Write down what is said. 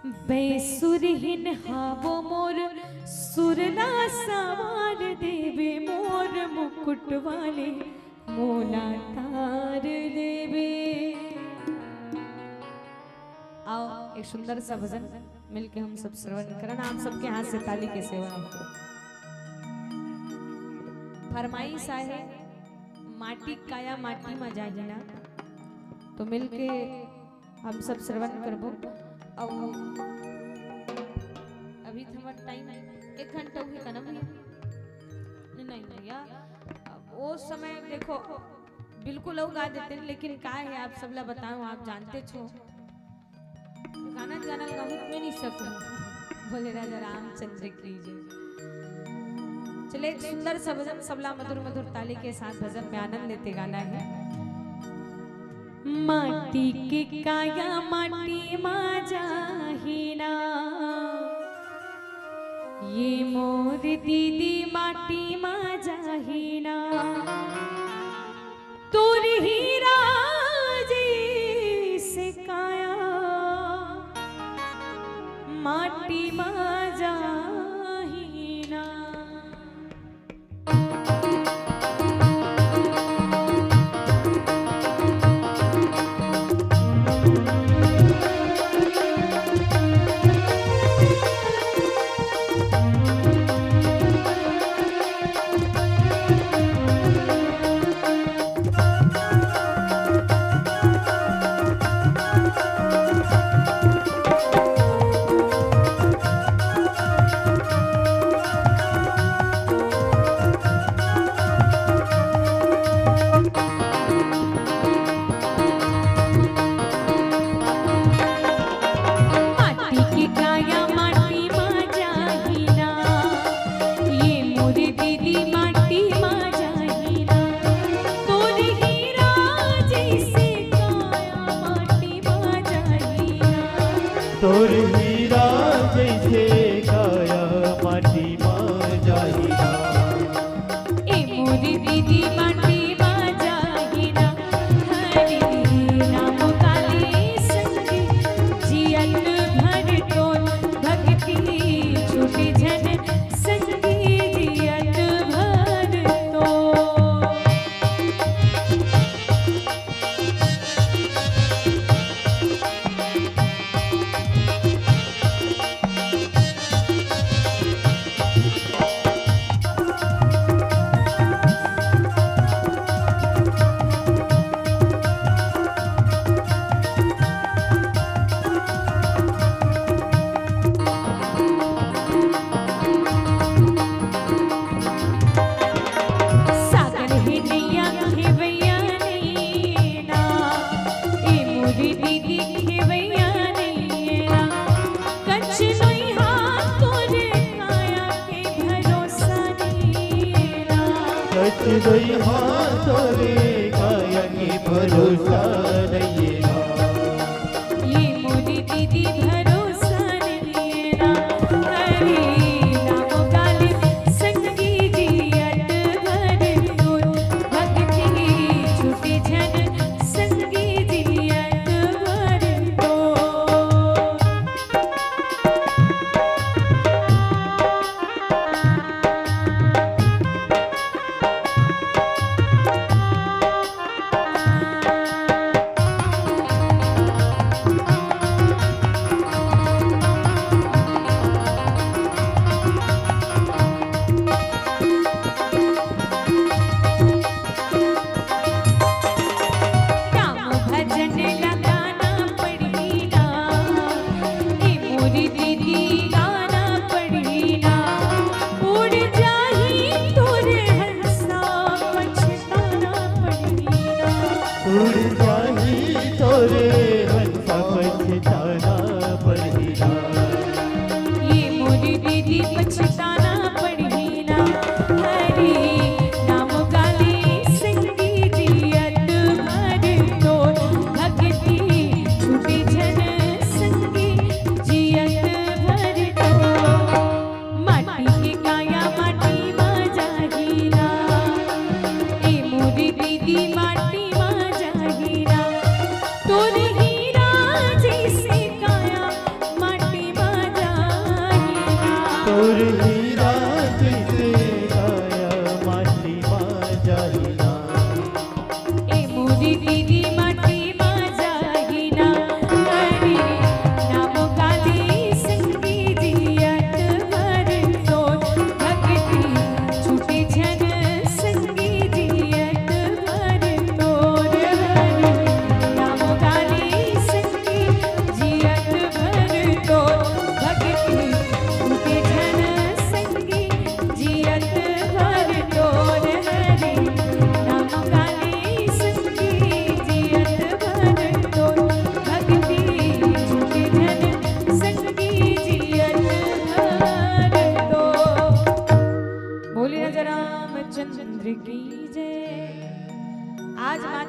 बेसुरहीन हावो मोर सुरला सवार देवे मोर मुकुट वाले मोला तार देवे। आओ एक सुंदर सा भजन मिलके हम सब श्रवण करना। आप सबके हाथ से ताली के सेवा आपको। फरमाइश है माटी काया माटी में जाहिना, तो मिलके हम सब श्रवण करबो। अब अभी हमारा टाइम 1 घंटा हुई का ना भैया? नहीं भैया, वो समय देखो बिल्कुल लोग गा देते हैं, लेकिन का है आप सबला बताओ, आप जानते छो गाना गाना गाऊं मैं नहीं सकूं। बोले राजा रामचंद्र की जय। चले एक सुंदर सा भजन सबला मधुर मधुर ताली के साथ भजन में आनंद लेते गाना है। माटी के काया माटी मा जाहिना, ये मोर दीदी माटी मा जाहिना, तोर हीरा जैसे काया माटी मा जाहिना। तोर हीरा जैसे काया माटी मा जाहिना, ए मोर दीदी माटी मा जाहिना, हरि नाम काली संगी जियत भर टोल, भक्ति छूटे झन संगी जियत भर टोल। दोई हाथों रे काया के भरोसा नहीं ना, ये मोरी दीदी भरोसा नहीं ना, हरि नाम काली संगी जियत भर टोल, भक्ति छूटे झन संगी जियत भर टोल। उड़ जाही तोरे हंसा पछताना पड़ीना, ये मोरी दीदी पछताना पड़ीना, हरि नाम काली संगी जियत भर टोल, भक्ति छूटे झन संगी जियत भर टोल। माटी के काया माटी मा जाहिना, ए मोरी दीदी माटी मा जाहिना, तोरे